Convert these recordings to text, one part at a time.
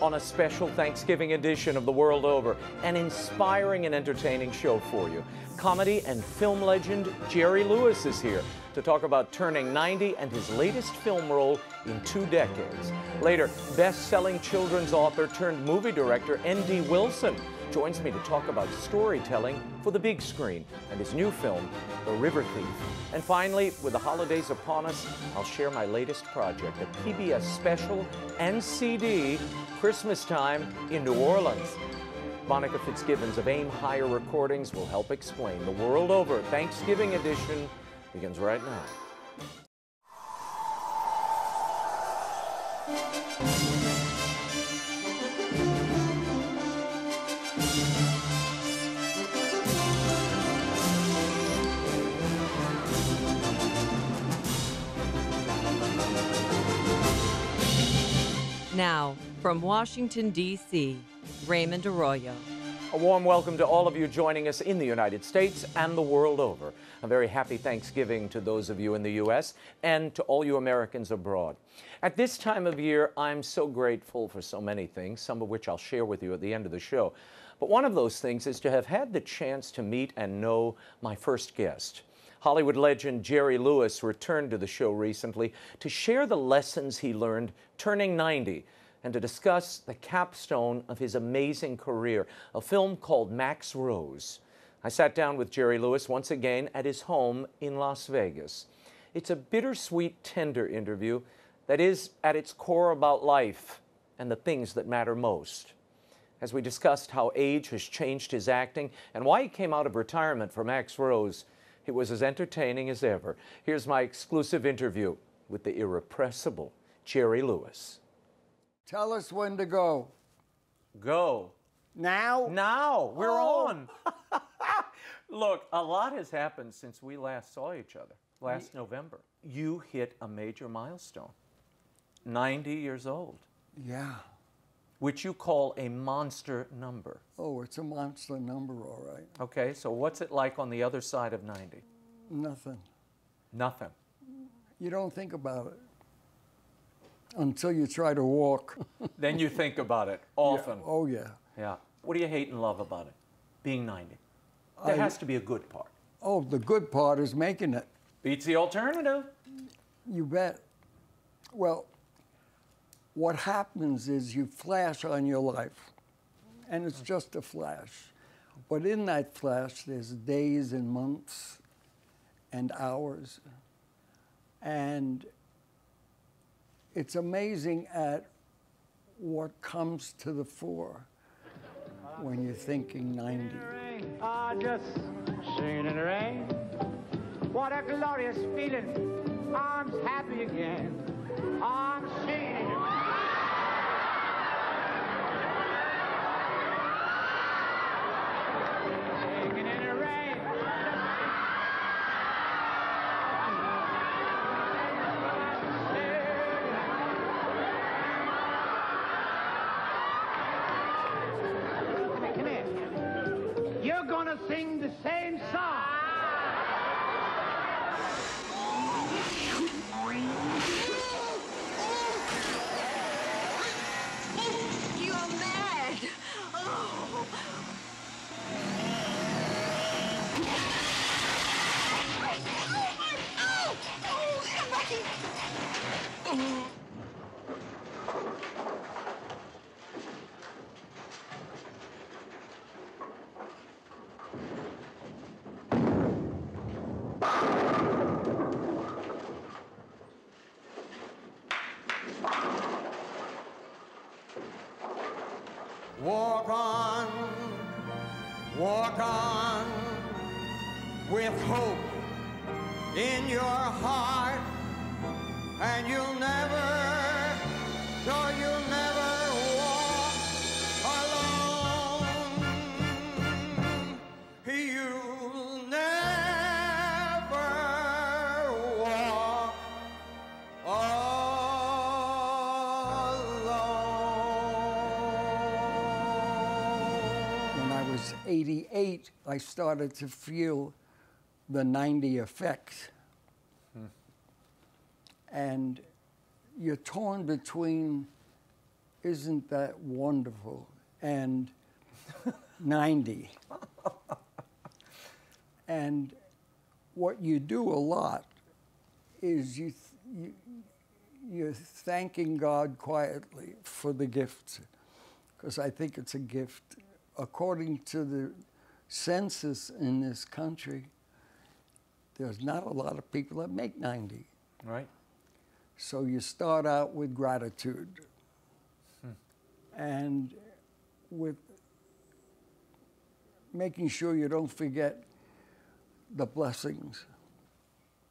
on a special Thanksgiving edition of The World Over, an inspiring and entertaining show for you. Comedy and film legend Jerry Lewis is here to talk about turning 90 and his latest film role in 2 decades. Later, best-selling children's author turned movie director N.D. Wilson joins me to talk about storytelling for the big screen and his new film, The River Thief. And finally, with the holidays upon us, I'll share my latest project, a PBS special and CD, Christmas Time in New Orleans. Monica FITZGIBBONS of Aim Higher Recordings will help explain. The World Over Thanksgiving edition begins right now. Now, from Washington, D.C., Raymond Arroyo. A warm welcome to all of you joining us in the United States and the world over. A very happy Thanksgiving to those of you in the U.S. and to all you Americans abroad. At this time of year, I'm so grateful for so many things, some of which I'll share with you at the end of the show. But one of those things is to have had the chance to meet and know my first guest. Hollywood legend Jerry Lewis returned to the show recently to share the lessons he learned turning 90 and to discuss the capstone of his amazing career, a film called Max Rose. I sat down with Jerry Lewis once again at his home in Las Vegas. It's a bittersweet, tender interview that is at its core about life and the things that matter most. As we discussed how age has changed his acting and why he came out of retirement for Max Rose, it was as entertaining as ever. Here's my exclusive interview with the irrepressible Jerry Lewis. Tell us when to go. Go. Now? Now. We're on. Look, a lot has happened since we last saw each other, last November. You hit a major milestone, 90 years old. Yeah. Which you call a monster number. Oh, it's a monster number, all right. Okay, so what's it like on the other side of 90? Nothing. Nothing. You don't think about it until you try to walk. Then you think about it often. Yeah. Oh, yeah. Yeah. What do you hate and love about it, being 90? There has to be a good part. Oh, the good part is making it. Beats the alternative. You bet. Well, what happens is you flash on your life, and it's just a flash. But in that flash, there's days and months and hours. And it's amazing at what comes to the fore when you're thinking 90. Just singing in the rain. What a glorious feeling. I'm happy again. I'm singing in the rain. Singing in the rain. Come here. You're gonna sing the same song. You are mad. Oh. Oh, come back here. Walk on with hope in your heart, and you'll never walk alone. You'll never walk alone. When I was 88, I started to feel the 90 effect. And you're torn between isn't that wonderful? And 90. And what you do a lot is you're thanking God quietly for the gift, because I think it's a gift. According to the census in this country, there's not a lot of people that make 90. Right. So you start out with gratitude and with making sure you don't forget the blessings.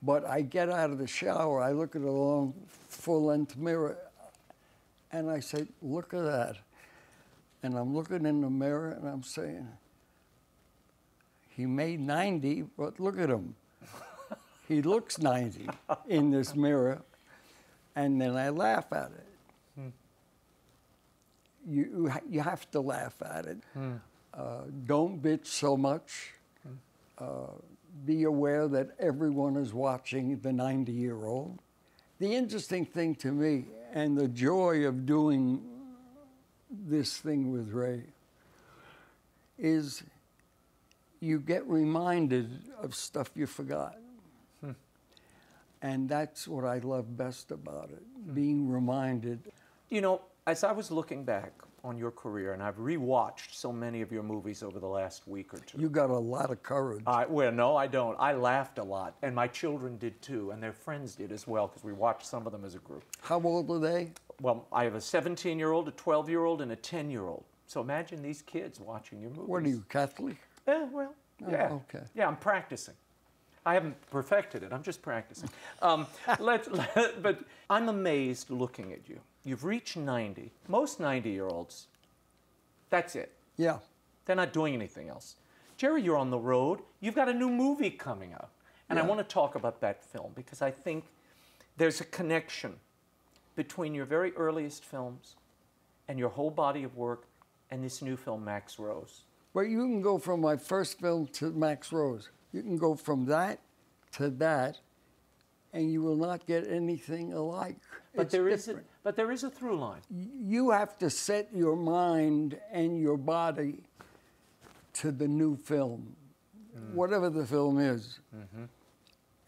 But I get out of the shower, I look at a long full-length mirror, and I say, look at that. And I'm looking in the mirror and I'm saying, he made 90, but look at him. He looks 90 in this mirror. And then I laugh at it. You have to laugh at it. Don't bitch so much. Be aware that everyone is watching the 90-year-old. The interesting thing to me, and the joy of doing this thing with Ray, is you get reminded of stuff you forgot. And that's what I love best about it, being reminded. You know, as I was looking back on your career, and I've rewatched so many of your movies over the last week or two. You got a lot of courage. Well, no, I don't. I laughed a lot, and my children did too, and their friends did as well, because we watched some of them as a group. How old are they? Well, I have a 17-year-old, a 12-year-old, and a 10-year-old. So imagine these kids watching your movies. What are you, Catholic? Yeah, well, yeah. Oh, okay. Yeah, I'm practicing. I haven't perfected it. I'm just practicing. But I'm amazed looking at you. You've reached 90. Most 90-year-olds, that's it. Yeah. They're not doing anything else. Jerry, you're on the road. You've got a new movie coming out. And I want to talk about that film because I think there's a connection between your very earliest films and your whole body of work and this new film, Max Rose. But you can go from my first film to Max Rose. You can go from that to that, and you will not get anything alike. But there is a through line. You have to set your mind and your body to the new film, whatever the film is.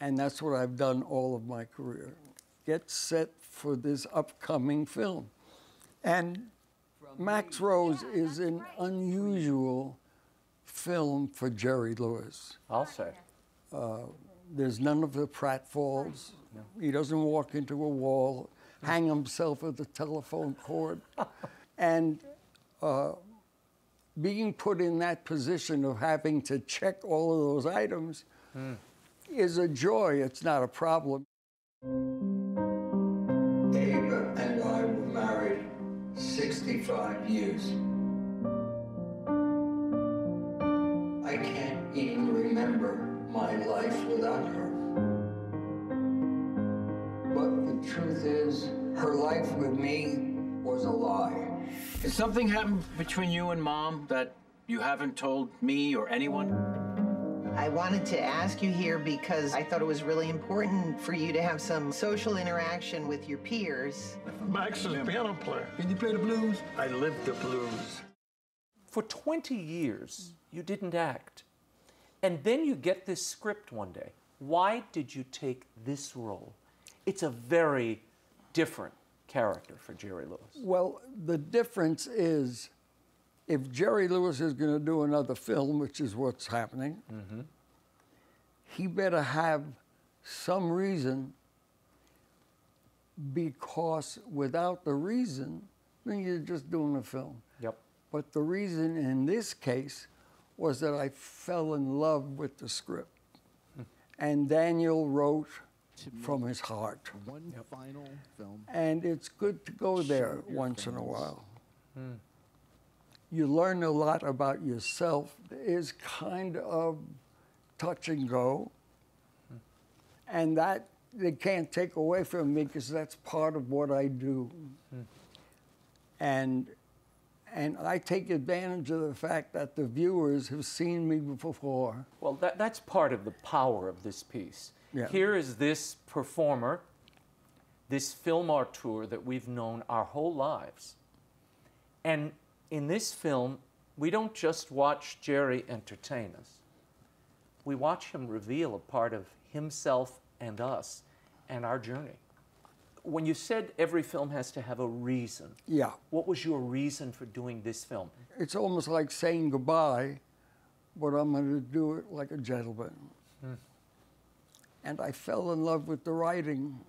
And that's what I've done all of my career. Get set for this upcoming film. And Max Rose is an unusual film for Jerry Lewis. I'll say. There's none of the pratfalls. No. He doesn't walk into a wall, hang himself at the telephone cord. And being put in that position of having to check all of those items is a joy. It's not a problem. Abe and I were married 65 years. I can't even remember my life without her. But the truth is, her life with me was a lie. Has something happened between you and Mom that you haven't told me or anyone? I wanted to ask you here because I thought it was really important for you to have some social interaction with your peers. Max is a piano player. Can you play the blues? I live the blues. For 20 years, you didn't act. And then you get this script one day. Why did you take this role? It's a very different character for Jerry Lewis. Well, the difference is, if Jerry Lewis is going to do another film, which is what's happening, he better have some reason, because without the reason, then you're just doing a film. Yep. But the reason in this case was that I fell in love with the script. And Daniel wrote from his heart. One final film. And it's good to go there once in a while. You learn a lot about yourself. It's kind of touch and go. And that they can't take away from me because that's part of what I do. And I take advantage of the fact that the viewers have seen me before. Well, that's part of the power of this piece. Yeah. Here is this performer, this film auteur that we've known our whole lives, And in this film, we don't just watch Jerry entertain us. We watch him reveal a part of himself and us and our journey. When you said every film has to have a reason, Yeah. what was your reason for doing this film? It's almost like saying goodbye, but I'm going to do it like a gentleman. And I fell in love with the writing.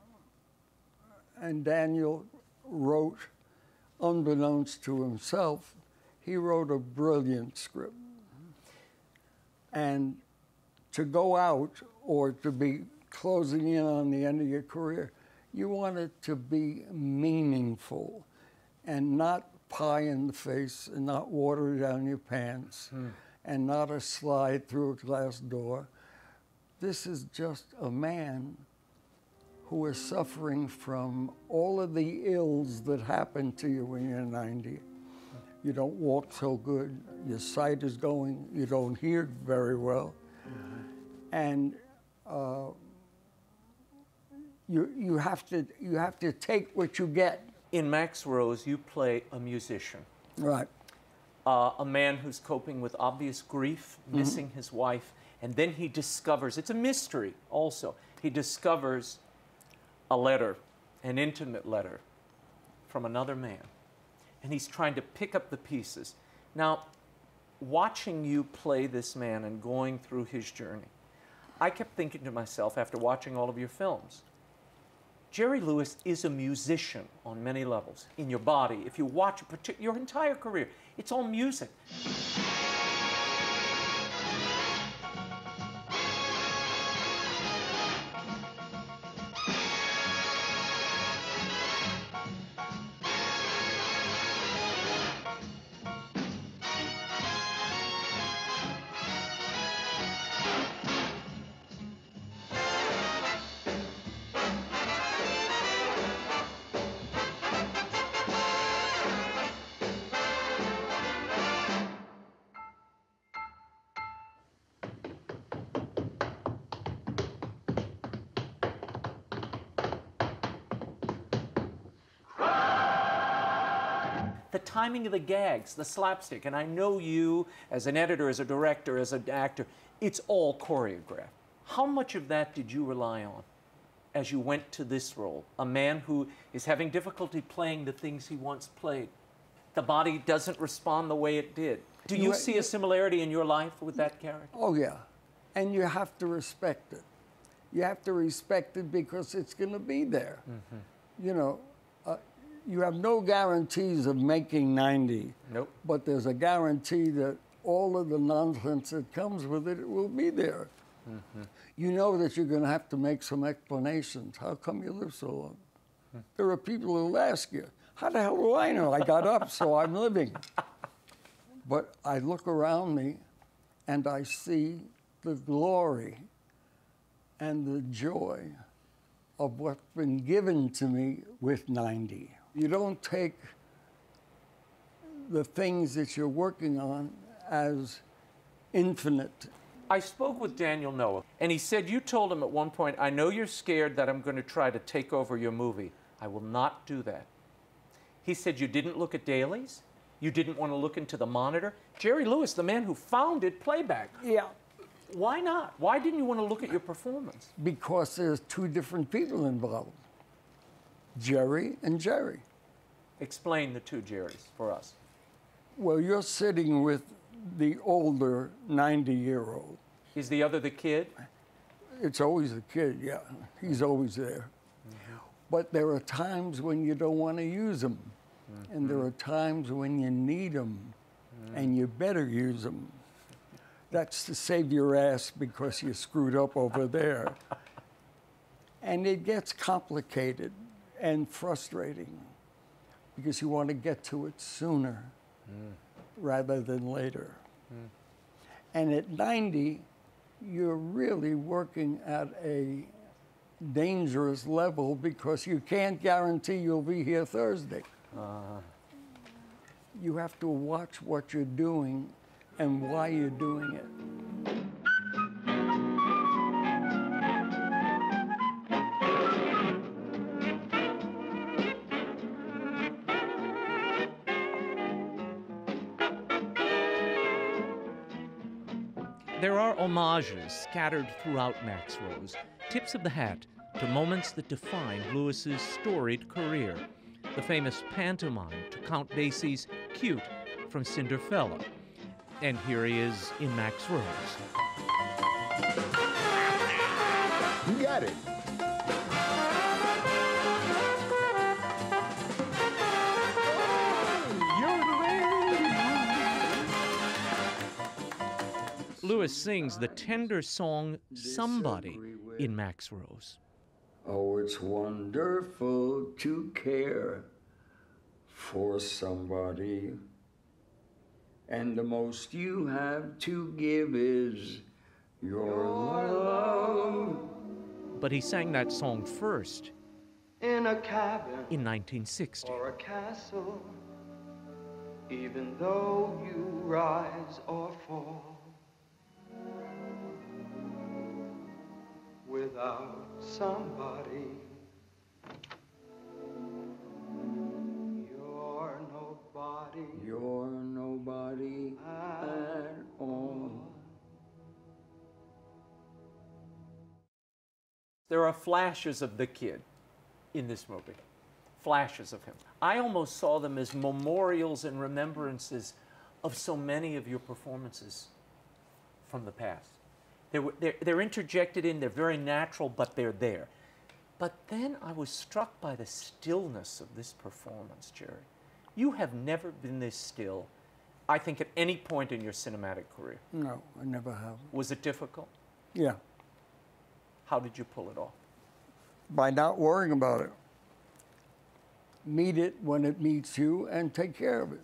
And Daniel wrote, unbeknownst to himself, he wrote a brilliant script. And to go out or to be closing in on the end of your career, you want it to be meaningful and not pie in the face and not water down your pants and not a slide through a glass door. This is just a man who is suffering from all of the ills that happen to you when you're 90. You don't walk so good, your sight is going, you don't hear very well. And you have to take what you get. In Max Rose, you play a musician. Right. A man who's coping with obvious grief, missing his wife, and then he discovers, it's a mystery also, he discovers a letter, an intimate letter from another man. And he's trying to pick up the pieces. Now, watching you play this man and going through his journey, I kept thinking to myself after watching all of your films, Jerry Lewis is a musician on many levels. In your body, if you watch your entire career, it's all music. The timing of the gags, the slapstick, and I know you, as an editor, as a director, as an actor, it's all choreographed. How much of that did you rely on as you went to this role? A man who is having difficulty playing the things he once played. The body doesn't respond the way it did. Do you see a similarity in your life with that character? Oh, yeah. And you have to respect it. You have to respect it because it's going to be there. You know, you have no guarantees of making 90. Nope. But there's a guarantee that all of the nonsense that comes with it will be there. You know that you're going to have to make some explanations. How come you live so long? There are people who will ask you, how the hell do I know? I got up, so I'm living. But I look around me and I see the glory and the joy of what's been given to me with 90. You don't take the things that you're working on as infinite. I spoke with Daniel Noah, and he said you told him at one point, I know you're scared that I'm going to try to take over your movie. I will not do that. He said you didn't look at dailies, you didn't want to look into the monitor. Jerry Lewis, the man who founded playback. Yeah. Why not? Why didn't you want to look at your performance? Because there's two different people involved, Jerry and Jerry. Explain the two Jerrys for us. Well, you're sitting with the older 90-year-old. Is the other the kid? It's always the kid, yeah. He's always there. But there are times when you don't want to use them. And there are times when you need them, and you better use them. That's to save your ass because you screwed up over there. And it gets complicated and frustrating because you want to get to it sooner rather than later. And at 90, you're really working at a dangerous level because you can't guarantee you'll be here Thursday. You have to watch what you're doing and why you're doing it. There are homages scattered throughout Max Rose, tips of the hat to moments that defined Lewis's storied career. The famous pantomime to Count Basie's Cute from Cinderfella. And here he is in Max Rose. You got it. Lewis sings the tender song Somebody in Max Rose. Oh, it's wonderful to care for somebody, and the most you have to give is your love. But he sang that song first In a cabin in 1960. or a castle, even though you rise or fall, without somebody, you're nobody. You're nobody at all. There are flashes of the kid in this movie, flashes of him. I almost saw them as memorials and remembrances of so many of your performances from the past. They're interjected in, they're very natural, but they're there. But then I was struck by the stillness of this performance, Jerry. You have never been this still, I think, at any point in your cinematic career. No, I never have. Was it difficult? Yeah, How did you pull it off? by not worrying about it. Meet it when it meets you and take care of it.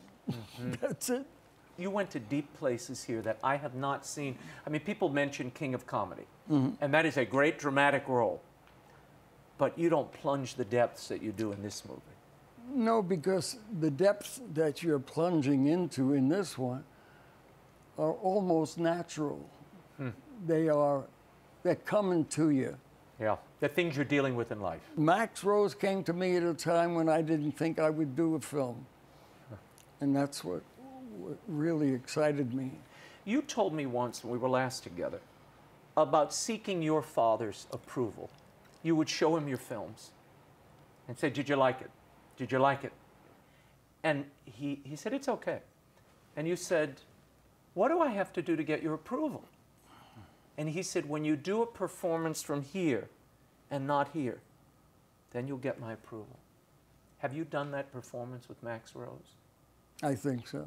That's it. You went to deep places here that I have not seen. I mean, people mention King of Comedy, and that is a great dramatic role. But you don't plunge the depths that you do in this movie. No, because the depths that you're plunging into in this one are almost natural. They're coming to you. Yeah, the things you're dealing with in life. Max Rose came to me at a time when I didn't think I would do a film. And that's what really excited me. You told me once when we were last together about seeking your father's approval. You would show him your films and say, did you like it? Did you like it? And he said, it's okay. And you said, what do I have to do to get your approval? And he said, when you do a performance from here and not here, then you'll get my approval. Have you done that performance with Max Rose? I think so.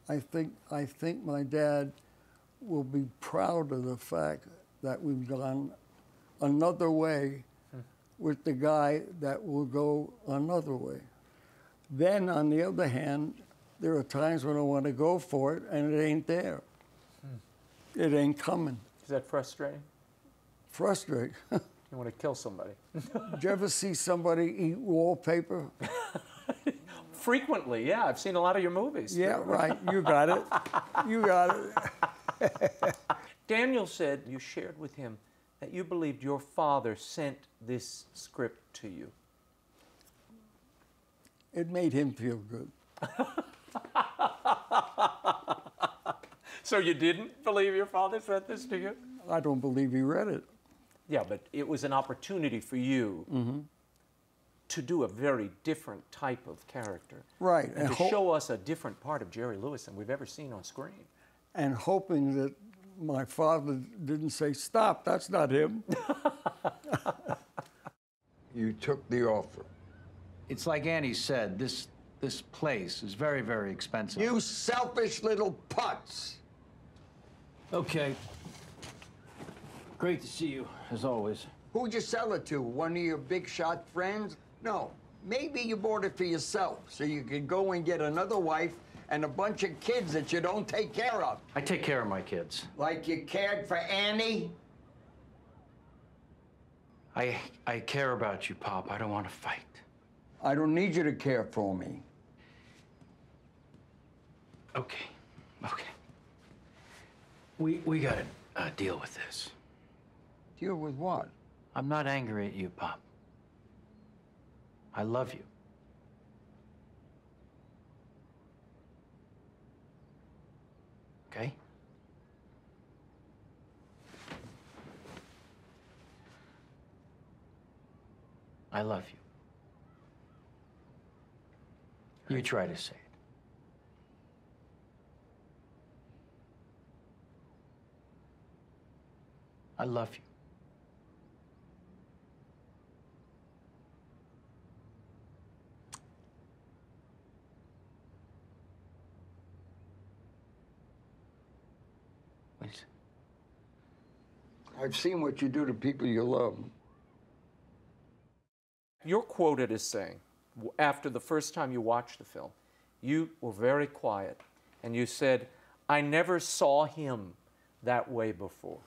I think my dad will be proud of the fact that we've gone another way with the guy that will go another way. Then, on the other hand, there are times when I want to go for it and it ain't there. It ain't coming. Is that frustrating? Frustrating. You want to kill somebody. Did you ever see somebody eat wallpaper? Frequently, yeah. I've seen a lot of your movies. Yeah, right. You got it. You got it. Daniel said you shared with him that you believed your father sent this script to you. It made him feel good. So you didn't believe your father sent this to you? I don't believe he read it. Yeah, but it was an opportunity for you to do a very different type of character. Right. And to show us a different part of Jerry Lewis than we've ever seen on screen. And hoping that my father didn't say, stop, that's not him. You took the offer. It's like Annie said, this place is very, very expensive. You selfish little putz. Okay. Great to see you, as always. Who'd you sell it to? One of your big shot friends? No. Maybe you bought it for yourself so you could go and get another wife and a bunch of kids that you don't take care of. I take care of my kids. Like you cared for Annie? I care about you, Pop. I don't want to fight. I don't need you to care for me. Okay. Okay. We gotta deal with this. Deal with what? I'm not angry at you, Pop. I love you. Okay? I love you. You try to say it. I love you. Please. I've seen what you do to people you love. You're quoted as saying, after the first time you watched the film, you were very quiet, and you said, I never saw him that way before.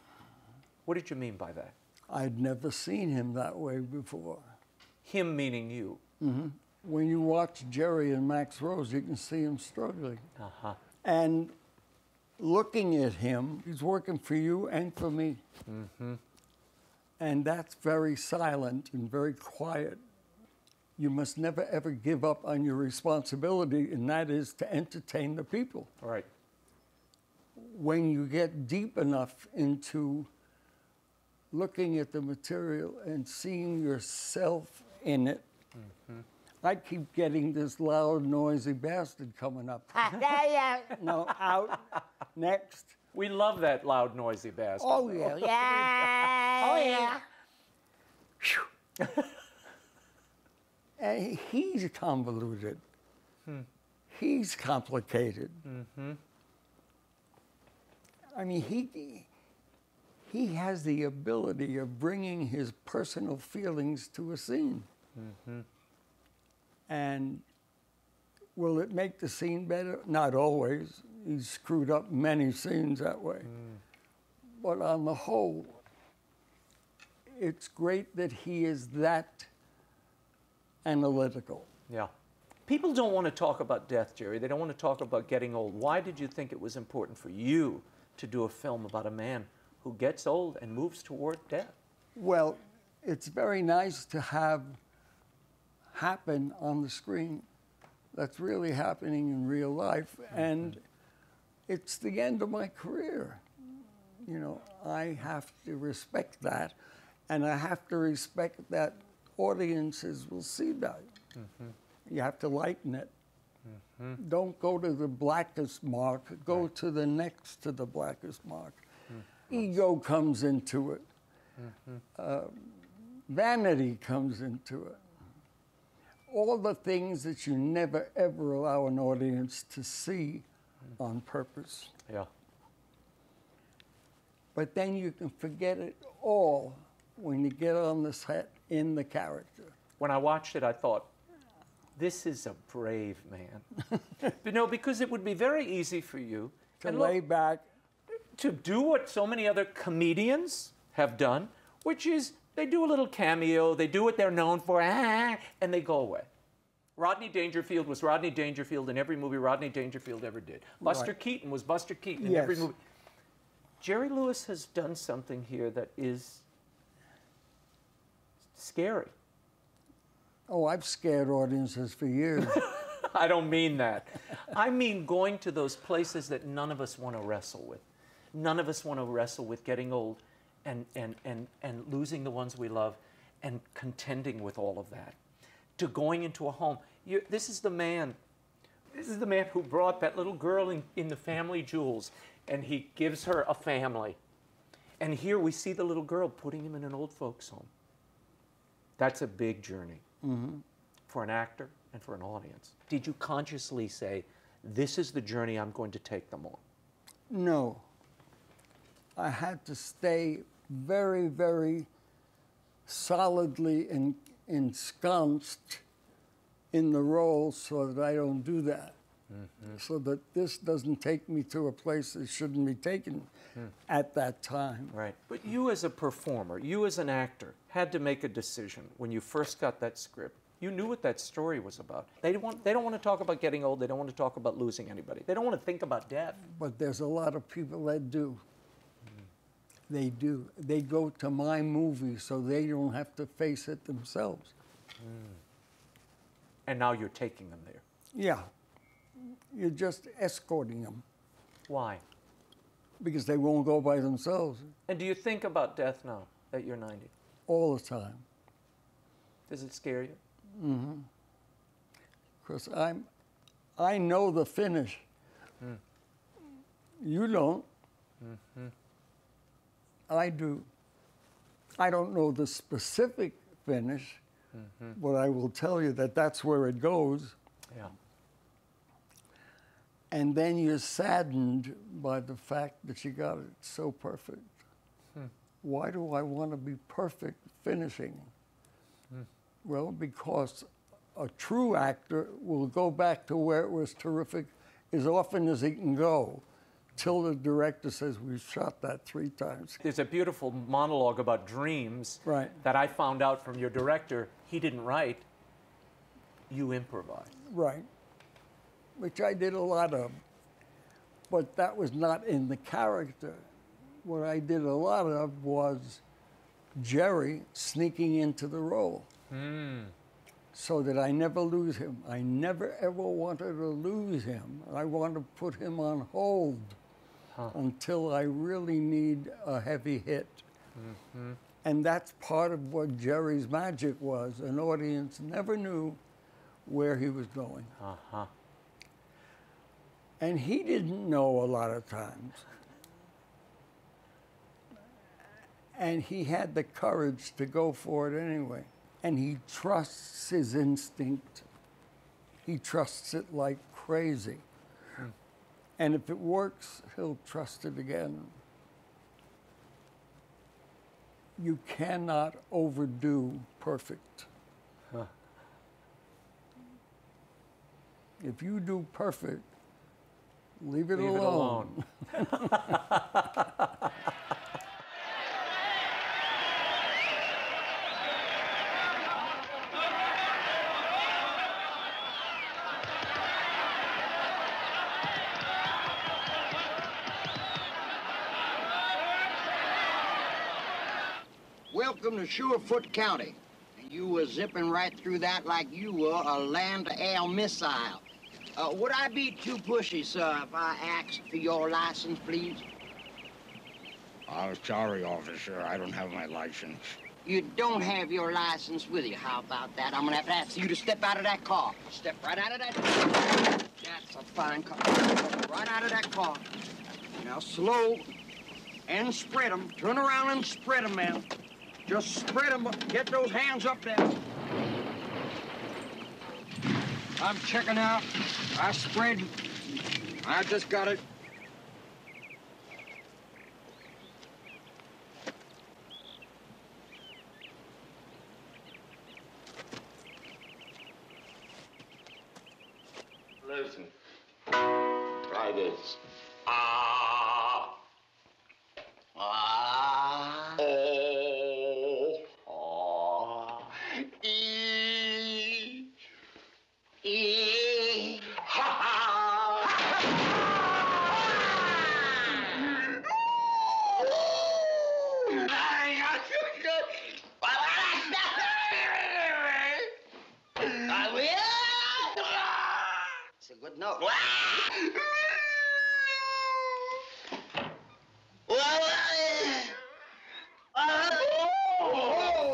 What did you mean by that? I'd never seen him that way before. Him meaning you? Mm-hmm. When you watch Jerry and Max Rose, you can see him struggling. Uh-huh. And looking at him, he's working for you and for me. Mm-hmm. And that's very silent and very quiet. You must never, ever give up on your responsibility, and that is to entertain the people. Right. When you get deep enough into looking at the material and seeing yourself in it, I keep getting this loud, noisy bastard coming up. No, out. Next. We love that loud, noisy bastard. Oh, yeah. Yeah. Oh, yeah. And he's convoluted. He's complicated. I mean, he has the ability of bringing his personal feelings to a scene. And will it make the scene better? Not always. He's screwed up many scenes that way. But on the whole, it's great that he is that analytical. Yeah. People don't want to talk about death, Jerry. They don't want to talk about getting old. Why did you think it was important for you to do a film about a man who gets old and moves toward death? Well, it's very nice to have happen on the screen. That's really happening in real life. And it's the end of my career. You know, I have to respect that. And I have to respect that audiences will see that. You have to lighten it. Don't go to the blackest mark. Go to the next to the blackest mark. Ego comes into it. Vanity comes into it. All the things that you never, ever allow an audience to see on purpose. Yeah. But then you can forget it all when you get on the set in the character. When I watched it, I thought, this is a brave man. But no, because it would be very easy for you to lay back, to do what so many other comedians have done, which is they do a little cameo, they do what they're known for, and they go away. Rodney Dangerfield was Rodney Dangerfield in every movie Rodney Dangerfield ever did. Buster Keaton was Buster Keaton in every movie. Jerry Lewis has done something here that is scary. Oh, I've scared audiences for years. I don't mean that. I mean going to those places that none of us want to wrestle with. None of us want to wrestle with getting old and losing the ones we love and contending with all of that. To going into a home. This is the man who brought that little girl in the family jewels, and he gives her a family. And here we see the little girl putting him in an old folks home. That's a big journey for an actor and for an audience. Did you consciously say, this is the journey I'm going to take them on? No. I had to stay very, very solidly ensconced in the role so that I don't do that. So that this doesn't take me to a place that shouldn't be taken at that time. Right. But you as a performer, you as an actor, had to make a decision when you first got that script. You knew what that story was about. They don't want to talk about getting old. They don't want to talk about losing anybody. They don't want to think about death. But there's a lot of people that do. They do. They go to my movie so they don't have to face it themselves. And now you're taking them there. Yeah. You're just escorting them. Why? Because they won't go by themselves. And do you think about death now that you're 90? All the time. Does it scare you? Mm-hmm. Because I know the finish. Mm. You don't. Mm-hmm. I do. I don't know the specific finish, but I will tell you that that's where it goes. Yeah. And then you're saddened by the fact that you got it so perfect. Why do I want to be perfect finishing? Well, because a true actor will go back to where it was terrific as often as he can go, till the director says, we've shot that 3 times. There's a beautiful monologue about dreams that I found out from your director. He didn't write, you improvised. Right, which I did a lot of, but that was not in the character. What I did a lot of was Jerry sneaking into the role so that I never lose him. I never ever wanted to lose him. I wanted to put him on hold until I really need a heavy hit. And that's part of what Jerry's magic was. An audience never knew where he was going. And he didn't know a lot of times. And he had the courage to go for it anyway. And he trusts his instinct. He trusts it like crazy. And if it works, he'll trust it again. You cannot overdo perfect. If you do perfect, leave it alone. Welcome to Surefoot County. You were zipping right through that like you were a land-to-air missile. Would I be too pushy, sir, if I asked for your license, please? I'm sorry, officer. I don't have my license. You don't have your license with you. How about that? I'm gonna have to ask you to step out of that car. Step right out of that car. That's a fine car. Right out of that car. Now, slow and spread them. Turn around and spread them, man. Just spread them. Get those hands up there. I'm checking out. I spread. I just got it. Listen. Try this. Ah. Ah. Oh. Ah. E. E. Ha ha. I will. It's a good note.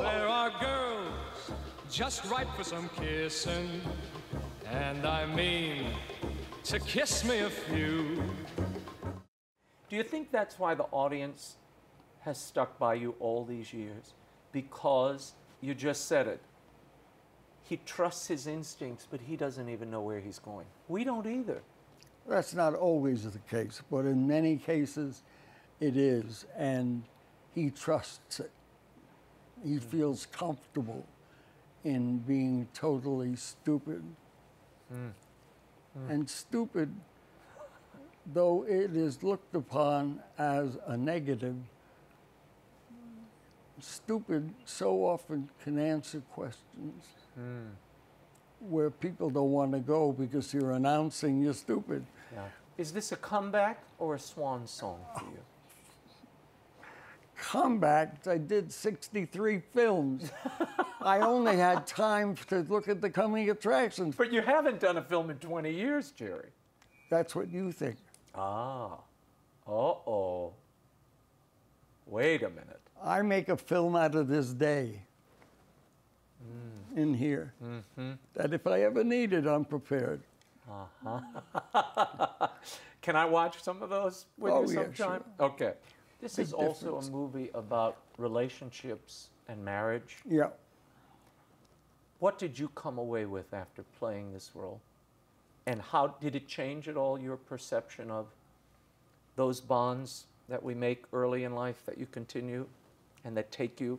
There are girls just ripe for some kissing, and I mean to kiss me a few. Do you think that's why the audience has stuck by you all these years? Because you just said it. He trusts his instincts, but he doesn't even know where he's going. We don't either. That's not always the case, but in many cases it is, and he trusts it. He feels comfortable in being totally stupid. And stupid, though it is looked upon as a negative, stupid so often can answer questions where people don't want to go because you're announcing you're stupid. Yeah. Is this a comeback or a swan song for you? Comeback, I did 63 films. I only had time to look at the coming attractions. But you haven't done a film in 20 years, Jerry. That's what you think. Ah. Uh-oh. Wait a minute. I make a film out of this day. in here that if I ever need it, I'm prepared. Can I watch some of those with you yeah, sometime? sure. Okay. This Big is also difference. a movie about relationships and marriage. Yeah. What did you come away with after playing this role? And how did it change at all your perception of those bonds that we make early in life that you continue and that take you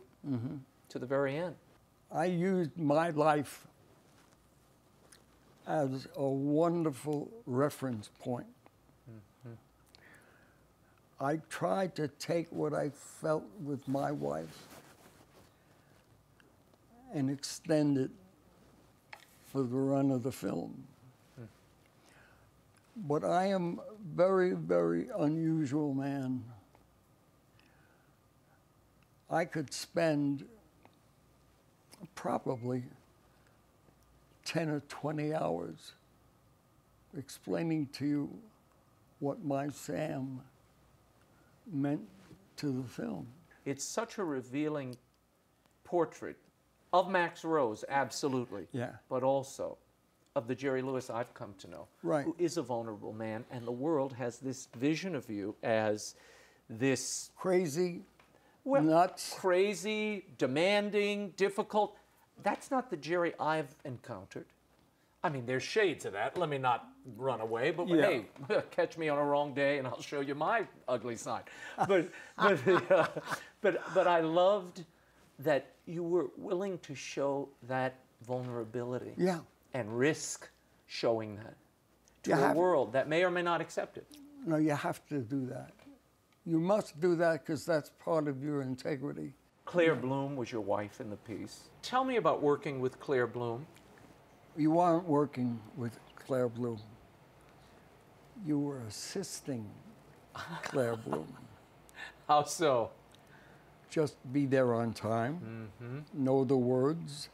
to the very end? I used my life as a wonderful reference point. I tried to take what I felt with my wife and extend it for the run of the film. But I am a very, very unusual man. I could spend probably 10 or 20 hours explaining to you what my Sam meant to the film. It's such a revealing portrait of Max Rose, absolutely. Yeah. But also of the Jerry Lewis I've come to know, Right. who is a vulnerable man, and the world has this vision of you as this crazy, well, nuts, crazy, demanding, difficult. That's not the Jerry I've encountered. I mean, there's shades of that. Let me not run away, but Yeah. hey, catch me on a wrong day, and I'll show you my ugly side. But I loved that you were willing to show that vulnerability. Yeah. And risk showing that to You a have- world that may or may not accept it. No, you have to do that. You must do that because that's part of your integrity. Claire Bloom was your wife in the piece. Tell me about working with Claire Bloom. You aren't working with Claire Bloom. You were assisting Claire Bloom. How so? Just be there on time, know the words,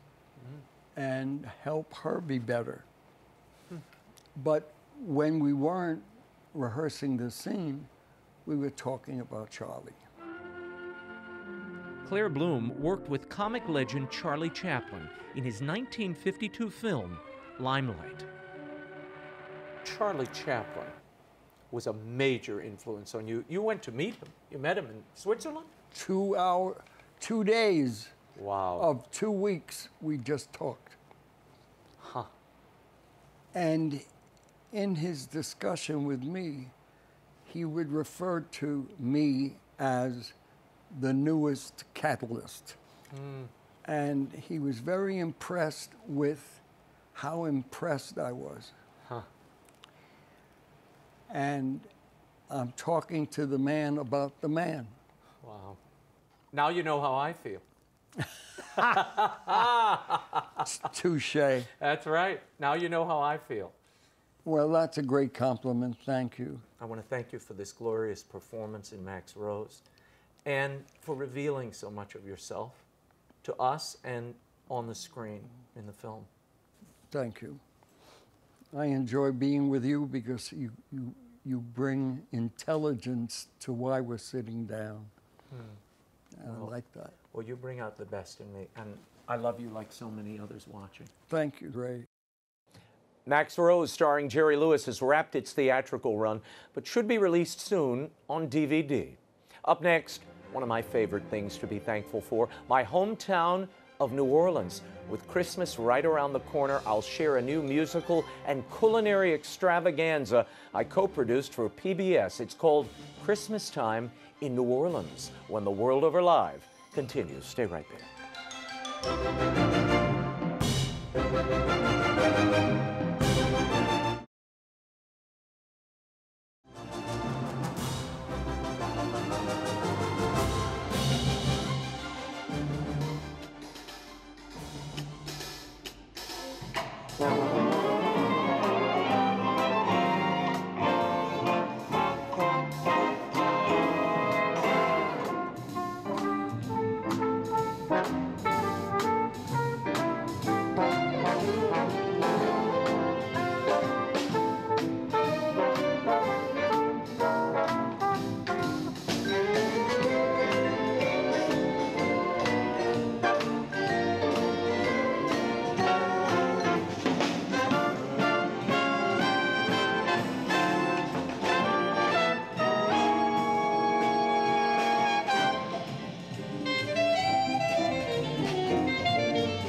and help her be better. But when we weren't rehearsing the scene, we were talking about Charlie. Claire Bloom worked with comic legend Charlie Chaplin in his 1952 film, Limelight. Charlie Chaplin was a major influence on you. You went to meet him. You met him in Switzerland? 2 days Wow. of 2 weeks, we just talked. Huh. And in his discussion with me, he would refer to me as the newest catalyst. And he was very impressed with how impressed I was. Huh. And I'm talking to the man about the man. Wow. Now you know how I feel. Touche. That's right. Now you know how I feel. Well, that's a great compliment. Thank you. I want to thank you for this glorious performance in Max Rose and for revealing so much of yourself to us and on the screen in the film. Thank you. I enjoy being with you because you bring intelligence to why we're sitting down. And I like that. Well, you bring out the best in me, and I love you like so many others watching. Thank you, Ray. Max Rose, starring Jerry Lewis, has wrapped its theatrical run, but should be released soon on DVD. Up next, one of my favorite things to be thankful for, my hometown of New Orleans. With Christmas right around the corner, I'll share a new musical and culinary extravaganza I co-produced for PBS. It's called Christmastime in New Orleans, when the World Over Live continues. Stay right there.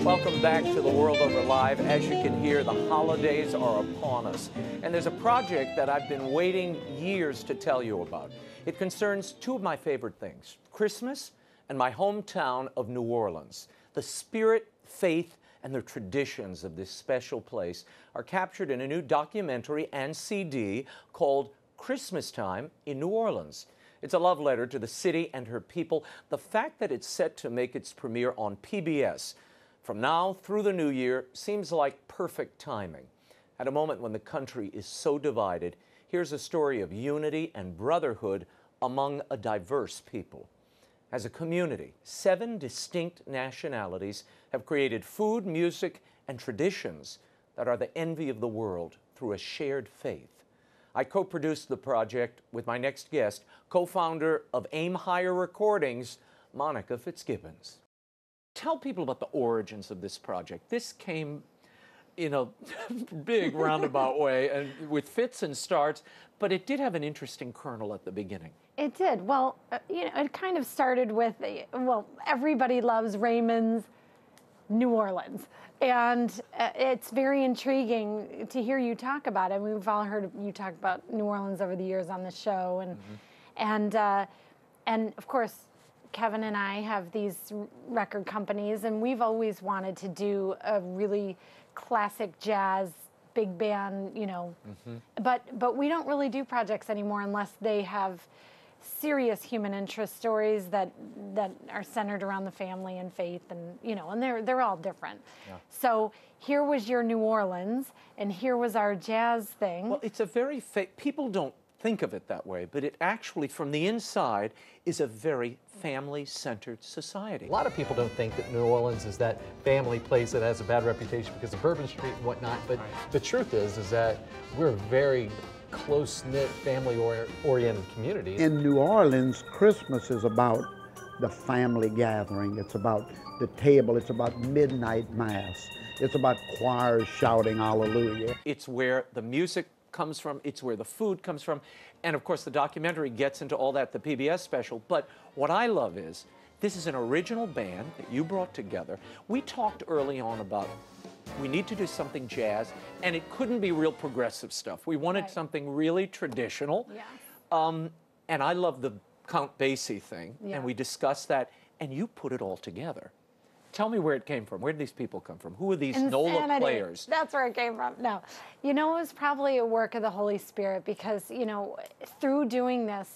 Welcome back to The World Over Live. As you can hear, the holidays are upon us. And there's a project that I've been waiting years to tell you about. It concerns two of my favorite things, Christmas and my hometown of New Orleans. The spirit, faith, and the traditions of this special place are captured in a new documentary and CD called CHRISTMASTIME in New Orleans. It's a love letter to the city and her people. The fact that it's set to make its premiere on PBS from now through the new year seems like perfect timing. At a moment when the country is so divided, here's a story of unity and brotherhood among a diverse people. As a community, 7 distinct nationalities have created food, music, and traditions that are the envy of the world through a shared faith. I co-produced the project with my next guest, co-founder of Aim Higher Recordings, Monica FITZGIBBONS. Tell people about the origins of this project. This came in a big roundabout way and with fits and starts, but it did have an interesting kernel at the beginning. It did. Well, you know, it kind of started with, well, everybody loves Raymond's New Orleans. And it's very intriguing to hear you talk about it. We've all heard you talk about New Orleans over the years on the show. And, and of course, Kevin and I have these record companies, and we've always wanted to do a really classic jazz, big band, you know. But we don't really do projects anymore unless they have serious human interest stories that are centered around the family and faith, and you know, and they're all different. Yeah. So here was your New Orleans, and here was our jazz thing. Well, it's a very people don't think of it that way, but it actually, from the inside, is a very family-centered society. A lot of people don't think that New Orleans is that family place that has a bad reputation because of Bourbon Street and whatnot, but the truth is that we're a very close-knit, family-oriented community. In New Orleans, Christmas is about the family gathering. It's about the table. It's about midnight mass. It's about choirs shouting hallelujah. It's where the music comes from, it's where the food comes from, and of course the documentary gets into all that, the PBS special. But what I love is, this is an original band that you brought together. We talked early on about we need to do something jazz, and it couldn't be real progressive stuff. We wanted something really traditional. Yeah. And I love the Count Basie thing, and we discussed that, and you put it all together. Tell me where it came from. Where did these people come from? Who are these NOLA players? That's where it came from. No, you know, it was probably a work of the Holy Spirit because, you know, through doing this,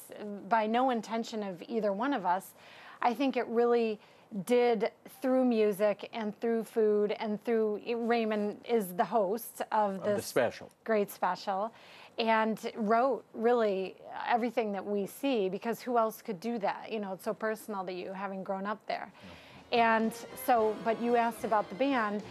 by no intention of either one of us, I think it really did, through music and through food and through, Raymond is the host of this special, great special, and wrote really everything that we see, because who else could do that? You know, it's so personal to you, having grown up there. And so, but you asked about the band.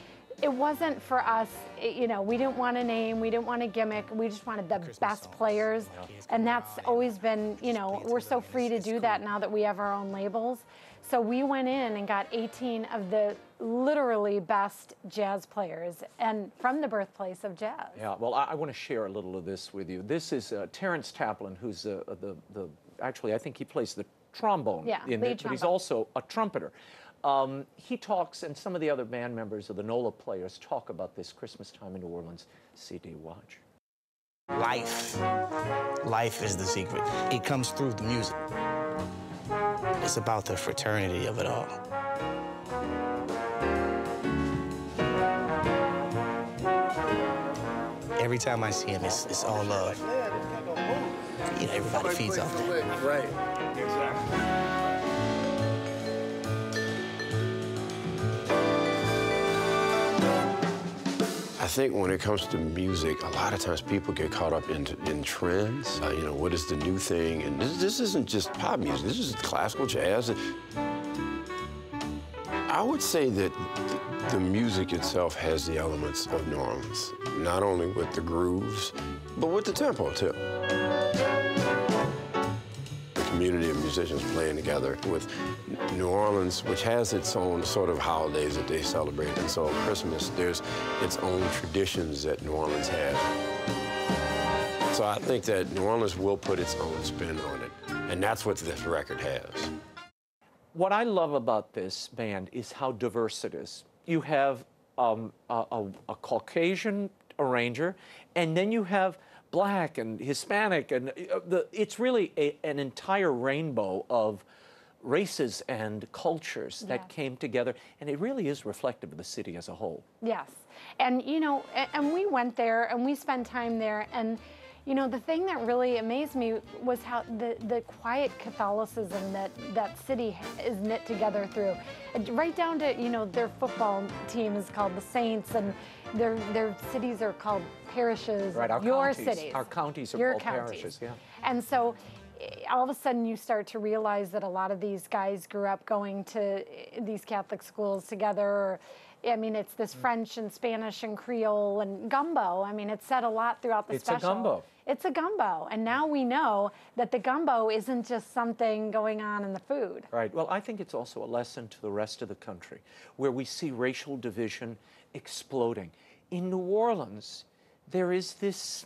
It wasn't for us, you know, we didn't want a name, we didn't want a gimmick, we just wanted the best players. And that's always been, you know, we're so free to do that now that we have our own labels. So we went in and got 18 of the literally best jazz players, and from the birthplace of jazz. Yeah, well, I want to share a little of this with you. This is Terrence Taplin, who's actually, I think he plays the trombone in it, but he's also a trumpeter. He talks, and some of the other band members of the NOLA players talk about this CHRISTMASTIME in New Orleans CD. Watch. Life is the secret. It comes through the music. It's about the fraternity of it all. Every time I see him, it's all love. You know, everybody feeds off that. Right, exactly. I think when it comes to music, a lot of times people get caught up in trends. You know, what is the new thing? And this isn't just pop music. This is classical jazz. I would say that the music itself has the elements of New Orleans, not only with the grooves, but with the tempo, too. Community of musicians playing together with New Orleans, which has its own sort of holidays that they celebrate. And so Christmas, there's its own traditions that New Orleans has. So I think that New Orleans will put its own spin on it. And that's what this record has. What I love about this band is how diverse it is. you have a Caucasian arranger, and then you have Black and Hispanic, and it's really an entire rainbow of races and cultures that came together, and it really is reflective of the city as a whole. Yes, and you know, and we went there and we spent time there, and you know, the thing that really amazed me was how the quiet Catholicism that city is knit together through, right down to, you know, their football team is called the Saints, and their cities are called parishes. Right, your cities. Our counties are your called counties. parishes, yeah. And so all of a sudden you start to realize that a lot of these guys grew up going to these Catholic schools together. Or, I mean, it's this French and Spanish and Creole and gumbo. I mean, it's said a lot throughout the special. It's a gumbo. It's a gumbo. And now we know that the gumbo isn't just something going on in the food. Right. Well, I think it's also a lesson to the rest of the country, where we see racial division exploding. In New Orleans, there is this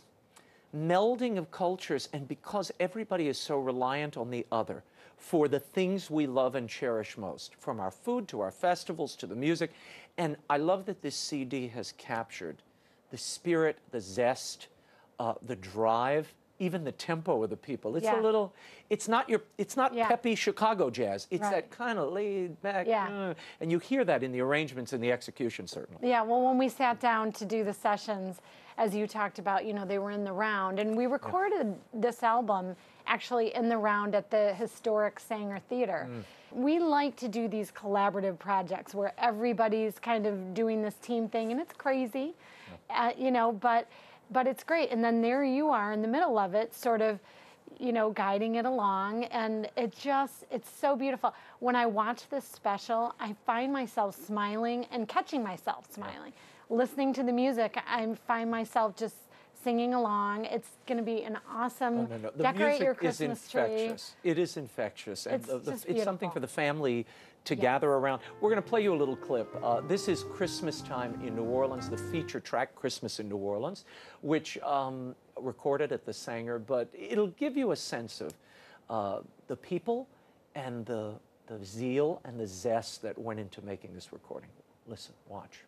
melding of cultures, and because everybody is so reliant on the other for the things we love and cherish most, from our food to our festivals to the music. And I love that this CD has captured the spirit, the zest, the drive, even the tempo of the people. It's a little, it's not peppy Chicago jazz. It's that kind of laid back, and you hear that in the arrangements and the execution, certainly. Yeah, well, when we sat down to do the sessions, as you talked about, you know, they were in the round, and we recorded this album actually in the round at the historic Sanger Theater. We like to do these collaborative projects where everybody's kind of doing this team thing, and it's crazy, you know, but it's great. And then there you are in the middle of it, sort of, you know, guiding it along, and it's so beautiful. When I watch this special, I find myself smiling and catching myself smiling. Listening to the music, I find myself just singing along. It's going to be an awesome, The decorate your music Christmas is tree. infectious. It is infectious. And It's something for the family to gather around. We're going to play you a little clip. This is Christmas Time in New Orleans, the feature track, Christmas in New Orleans, which recorded at the Sanger, but it'll give you a sense of the people and the zeal and the zest that went into making this recording. Listen, watch.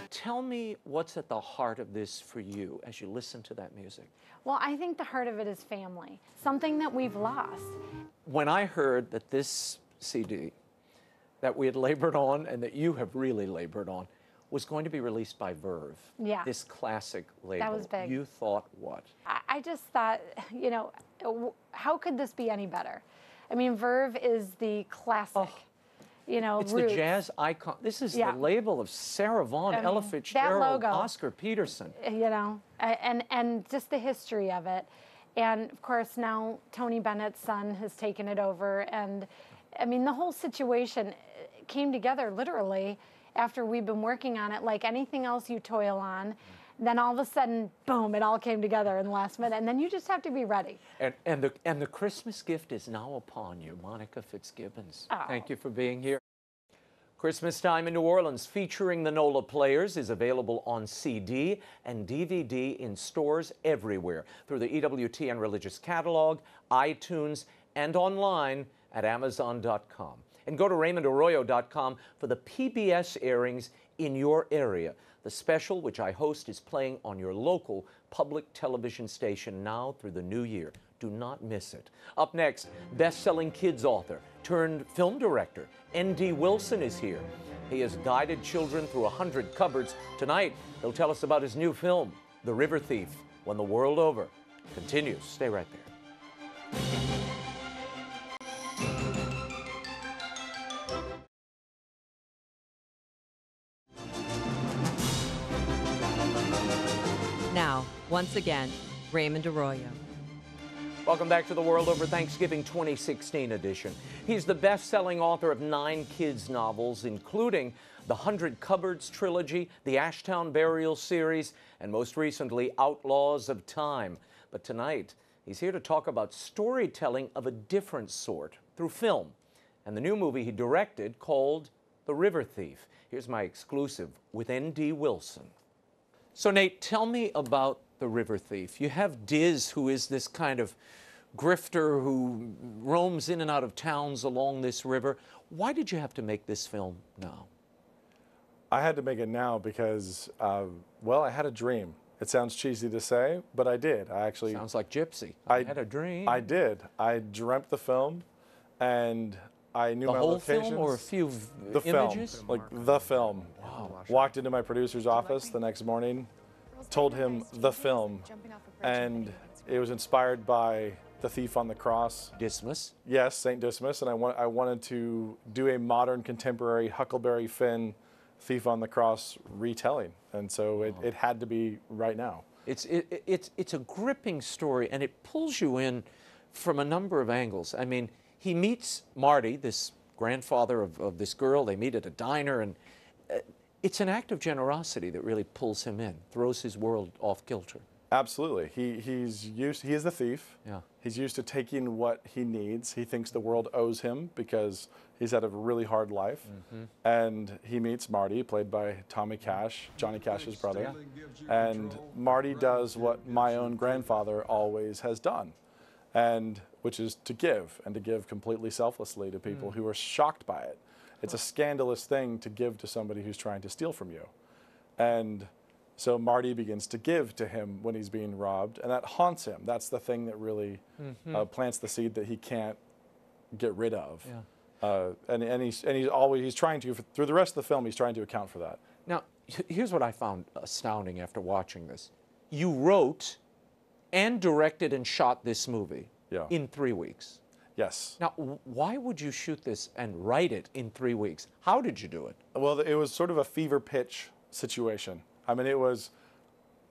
Tell me what's at the heart of this for you as you listen to that music. Well, I think the heart of it is family, something that we've lost. When I heard that this CD that we had labored on and that you have really labored on was going to be released by Verve, this classic label, that was big. You thought what? I just thought, you know, how could this be any better? I mean, Verve is the classic. You know, it's roots. the jazz icon. This is the label of Sarah Vaughan, Ella that Fitzgerald, logo, Oscar Peterson. You know, and just the history of it. And of course now Tony Bennett's son has taken it over. And I mean, the whole situation came together literally after we've been working on it like anything else you toil on. Then all of a sudden, boom, it all came together in the last minute. And then you just have to be ready. And the Christmas gift is now upon you, Monica FITZGIBBONS. Oh. Thank you for being here. Christmas Time in New Orleans, featuring the NOLA Players, is available on CD and DVD in stores everywhere through the EWTN Religious Catalog, iTunes, and online at Amazon.com. And go to RaymondArroyo.com for the PBS airings in your area. The special, which I host, is playing on your local public television station now through the new year. Do not miss it. Up next, best-selling kids author turned film director N.D. Wilson is here. He has guided children through 100 cupboards. Tonight, he'll tell us about his new film, The River Thief, When the World Over continues. Stay right there. Now, once again, Raymond Arroyo. Welcome back to the World Over Thanksgiving 2016 edition. He's the best-selling author of 9 kids' novels, including the 100 Cupboards trilogy, the Ashtown Burial series, and most recently, Outlaws of Time. But tonight, he's here to talk about storytelling of a different sort through film, and the new movie he directed called The River Thief. Here's my exclusive with N.D. Wilson. So Nate, tell me about The River Thief. You have Diz, who is this kind of grifter who roams in and out of towns along this river. Why did you have to make this film now? I had to make it now because, well, I had a dream. It sounds cheesy to say, but I did. I actually... Sounds like Gypsy. I had a dream. I did. I dreamt the film, and I knew my locations. The whole film or a few images? Film, like the film. Wow. Walked into my producer's office the next morning, told him the film, and it was inspired by The Thief on the Cross. Dismas? Yes, St. Dismas, and I wanted to do a modern, contemporary Huckleberry Finn Thief on the Cross retelling, and so it had to be right now. It's a gripping story, and it pulls you in from a number of angles. I mean, he meets Marty, this grandfather of this girl. They meet at a diner, and it's an act of generosity that really pulls him in, throws his world off kilter. Absolutely. He is the thief. Yeah. He's used to taking what he needs. He thinks the world owes him because he's had a really hard life. Mm-hmm. And he meets Marty, played by Tommy Cash, Johnny Cash's brother. And Marty does what my own grandfather always has done, and which is to give, and to give completely selflessly to people who are shocked by it. It's a scandalous thing to give to somebody who's trying to steal from you. And so Marty begins to give to him when he's being robbed, and that haunts him. That's the thing that really plants the seed that he can't get rid of. Yeah. And he's trying to, through the rest of the film, he's trying to account for that. Now, here's what I found astounding after watching this. You wrote and directed and shot this movie in 3 weeks. Yes. Now, why would you shoot this and write it in 3 weeks? How did you do it? Well, it was sort of a fever pitch situation. I mean, it was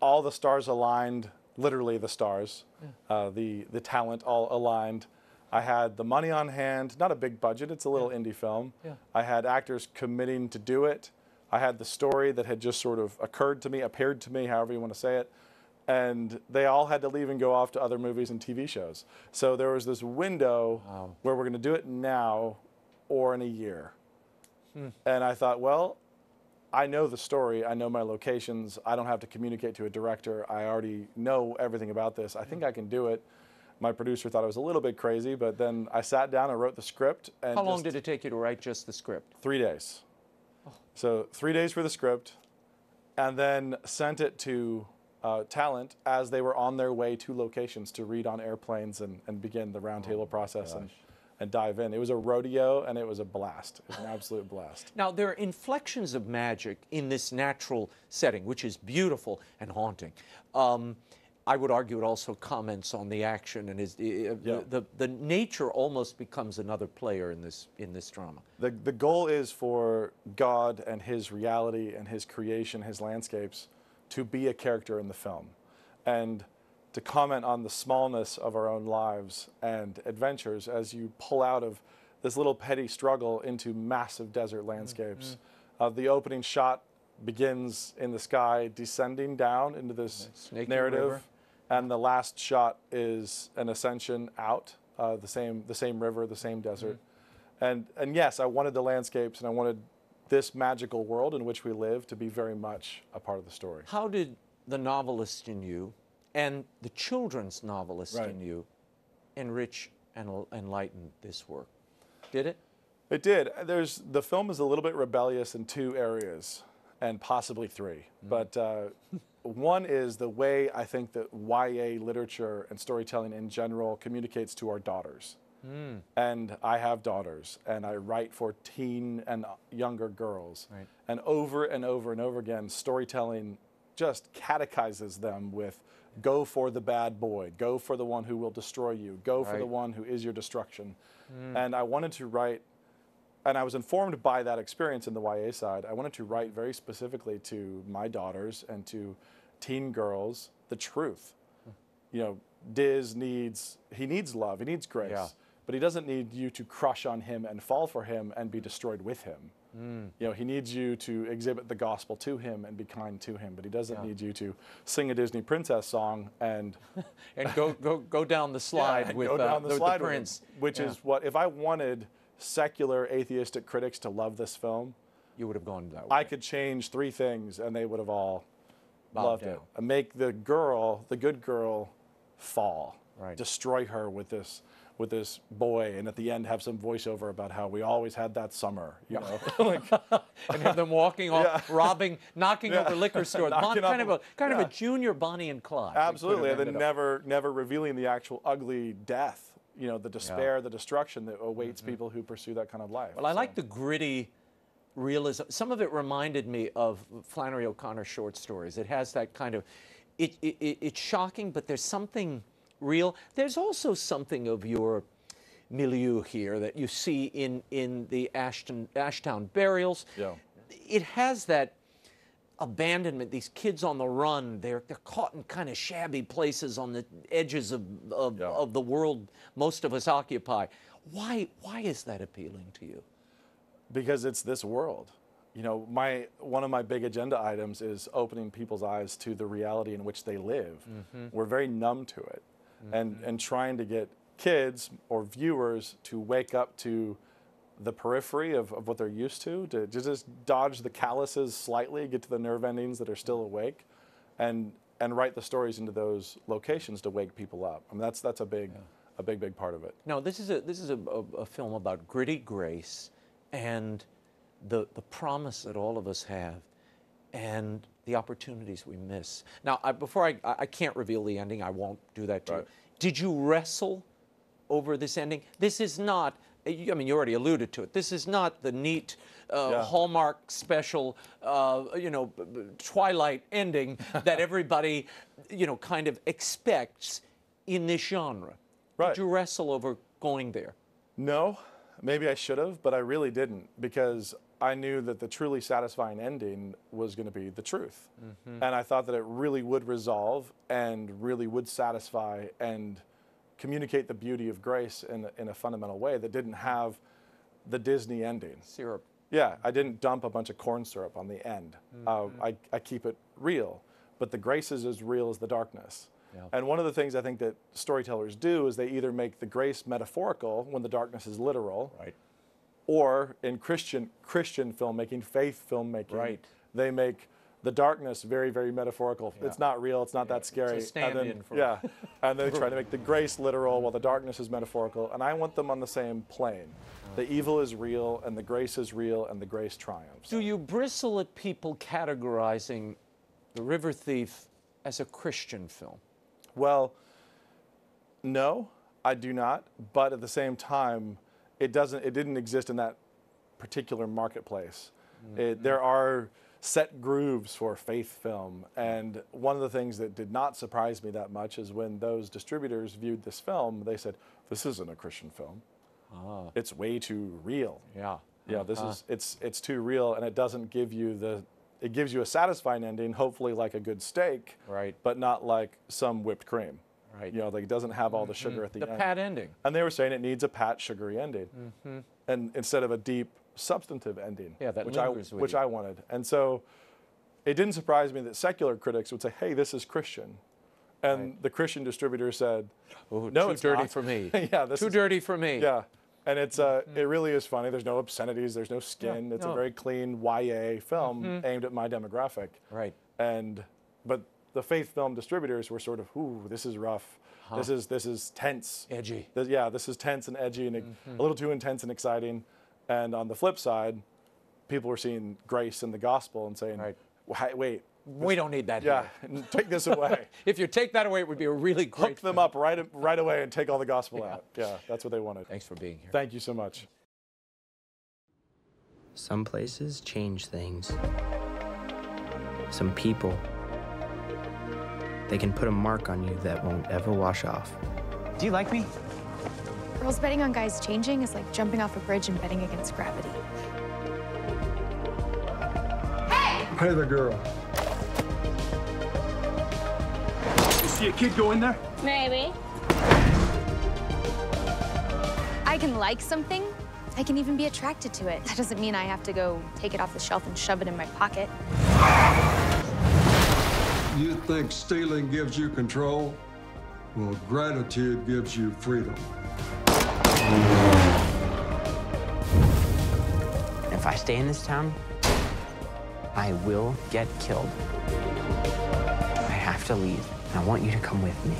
all the stars aligned, literally the stars, the talent all aligned. I had the money on hand, not a big budget, it's a little indie film. Yeah. I had actors committing to do it. I had the story that had just sort of appeared to me, however you want to say it. And they all had to leave and go off to other movies and TV shows. So there was this window where we're going to do it now or in a year. And I thought, well, I know the story, I know my locations, I don't have to communicate to a director, I already know everything about this, I think I can do it. My producer thought I was a little bit crazy, but then I sat down and wrote the script. And how long did it take you to write just the script? 3 days. So 3 days for the script, and then sent it to talent as they were on their way to locations to read on airplanes and begin the roundtable process and dive in. It was a rodeo, and it was a blast. It was an absolute blast. Now, there are inflections of magic in this natural setting, which is beautiful and haunting. I would argue it also comments on the action, and the nature almost becomes another player in this drama. The goal is for God and his reality and his creation, his landscapes, to be a character in the film, and to comment on the smallness of our own lives and adventures as you pull out of this little petty struggle into massive desert landscapes. The opening shot begins in the sky, descending down into this narrative, river. And the last shot is an ascension out, the same river, the same desert. And yes, I wanted the landscapes, and I wanted this magical world in which we live to be very much a part of the story. How did the novelist in you and the children's novelist in you enrich and enlighten this work? Did it? It did. The film is a little bit rebellious in 2 areas, and possibly 3. But one is the way I think that YA literature and storytelling in general communicates to our daughters. And I have daughters, and I write for teen and younger girls. Right. And over and over and over again, storytelling just catechizes them with go for the bad boy, go for the one who will destroy you, go for the one who is your destruction. And I wanted to write, and I was informed by that experience in the YA side, I wanted to write very specifically to my daughters and to teen girls the truth. You know, Diz needs love, he needs grace, but he doesn't need you to crush on him and fall for him and be destroyed with him. You know, he needs you to exhibit the gospel to him and be kind to him, but he doesn't need you to sing a Disney princess song and go down the slide with the prince, which is what, if I wanted secular atheistic critics to love this film, you would have gone that way. I could change 3 things and they would have all loved down. it. And make the good girl, fall, destroy her with this boy, and at the end have some voiceover about how we always had that summer, you know, like, and have them walking off, robbing, knocking over liquor stores, kind of a junior Bonnie and Clyde. Absolutely, and then never revealing the actual ugly death, you know, the despair, the destruction that awaits people who pursue that kind of life. Well, I like the gritty realism. Some of it reminded me of Flannery O'Connor short stories. It has that kind of, it's shocking, but there's something real. There's also something of your milieu here that you see in the Ashtown burials. Yeah. It has that abandonment, these kids on the run, they're caught in kind of shabby places on the edges of the world most of us occupy. Why is that appealing to you? Because it's this world. You know, one of my big agenda items is opening people's eyes to the reality in which they live. We're very numb to it. And trying to get kids or viewers to wake up to the periphery of what they're used to just dodge the calluses slightly, get to the nerve endings that are still awake, and write the stories into those locations to wake people up. I mean, that's a big part of it. Now, this is a film about gritty grace and the promise that all of us have and the opportunities we miss. Now, before I can't reveal the ending, I won't do that to you. Did you wrestle over this ending? This is not, I mean, you already alluded to it. This is not the neat Hallmark special, you know, Twilight ending that everybody, you know, kind of expects in this genre. Did you wrestle over going there? No, maybe I should have, but I really didn't, because I knew that the truly satisfying ending was going to be the truth. And I thought that it really would resolve and really would satisfy and communicate the beauty of grace in a fundamental way that didn't have the Disney ending. Syrup. Yeah, I didn't dump a bunch of corn syrup on the end. I keep it real, but the grace is as real as the darkness. And one of the things I think that storytellers do is they either make the grace metaphorical when the darkness is literal, or in Christian filmmaking, faith filmmaking, they make the darkness very, very metaphorical. It's not real, it's not that scary. It's a stand-in for and they try to make the grace literal while the darkness is metaphorical, and I want them on the same plane. The evil is real, and the grace is real, and the grace triumphs. Do you bristle at people categorizing The River Thief as a Christian film? Well, no, I do not, but at the same time, it didn't exist in that particular marketplace. There are set grooves for faith film, and one of the things that did not surprise me that much is when those distributors viewed this film, they said, this isn't a Christian film. It's way too real. This is it's too real, and it doesn't give you it gives you a satisfying ending, hopefully like a good steak, but not like some whipped cream. You know, like it doesn't have all the sugar at the end. The pat ending. And they were saying it needs a pat, sugary ending, and instead of a deep, substantive ending, which I wanted. And so it didn't surprise me that secular critics would say, hey, this is Christian. And the Christian distributor said, no, it's dirty not. for me. Too dirty for me. Yeah. And it's it really is funny. There's no obscenities. There's no skin. It's a very clean YA film aimed at my demographic. But the faith film distributors were sort of, ooh, this is rough. This is tense. Edgy. This is tense and edgy and a little too intense and exciting. And on the flip side, people were seeing grace in the gospel and saying, wait, We don't need that Yeah, here. and take this away. If you take that away, it would be a really great Hook them up right away and take all the gospel out. Yeah, that's what they wanted. Thanks for being here. Thank you so much. Some places change things. Some people, they can put a mark on you that won't ever wash off. Do you like me? Girls betting on guys changing is like jumping off a bridge and betting against gravity. Hey there, girl. You see a kid go in there? Maybe. I can like something. I can even be attracted to it. That doesn't mean I have to go take it off the shelf and shove it in my pocket. You think stealing gives you control? Well, gratitude gives you freedom. If I stay in this town, I will get killed. I have to leave, and I want you to come with me.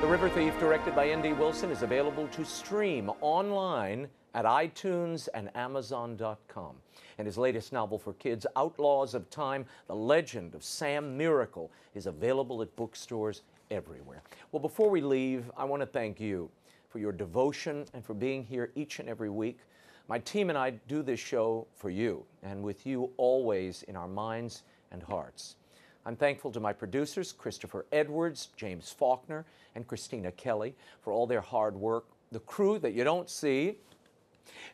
The River Thief, directed by N.D. Wilson, is available to stream online at iTunes and Amazon.com. And his latest novel for kids, Outlaws of Time, The Legend of Sam Miracle, is available at bookstores everywhere. Well, before we leave, I want to thank you for your devotion and for being here each and every week. My team and I do this show for you, and with you always in our minds and hearts. I'm thankful to my producers, Christopher Edwards, James Faulkner, and Christina Kelly, for all their hard work, the crew that you don't see,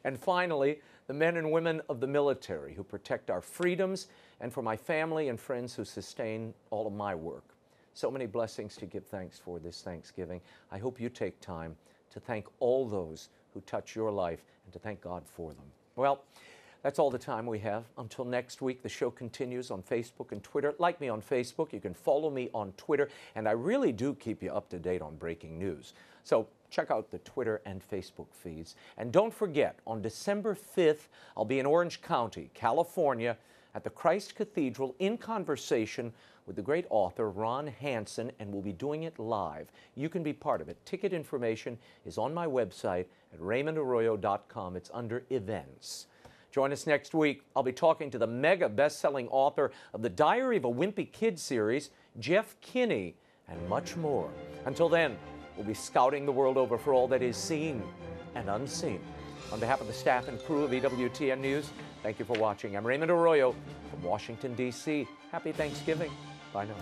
and finally, the men and women of the military who protect our freedoms, and for my family and friends who sustain all of my work. So many blessings to give thanks for this Thanksgiving. I hope you take time to thank all those who touch your life and to thank God for them. Well, that's all the time we have. Until next week, the show continues on Facebook and Twitter. Like me on Facebook, you can follow me on Twitter, and I really do keep you up to date on breaking news. So check out the Twitter and Facebook feeds. And don't forget, on December 5th, I'll be in Orange County, California, at the Christ Cathedral in conversation with the great author Ron Hansen, and we'll be doing it live. You can be part of it. Ticket information is on my website at RaymondArroyo.com. It's under Events. Join us next week. I'll be talking to the mega-bestselling author of the Diary of a Wimpy Kid series, Jeff Kinney, and much more. Until then, we'll be scouting the world over for all that is seen and unseen. On behalf of the staff and crew of EWTN News, thank you for watching. I'm Raymond Arroyo from Washington, D.C. Happy Thanksgiving. Bye now.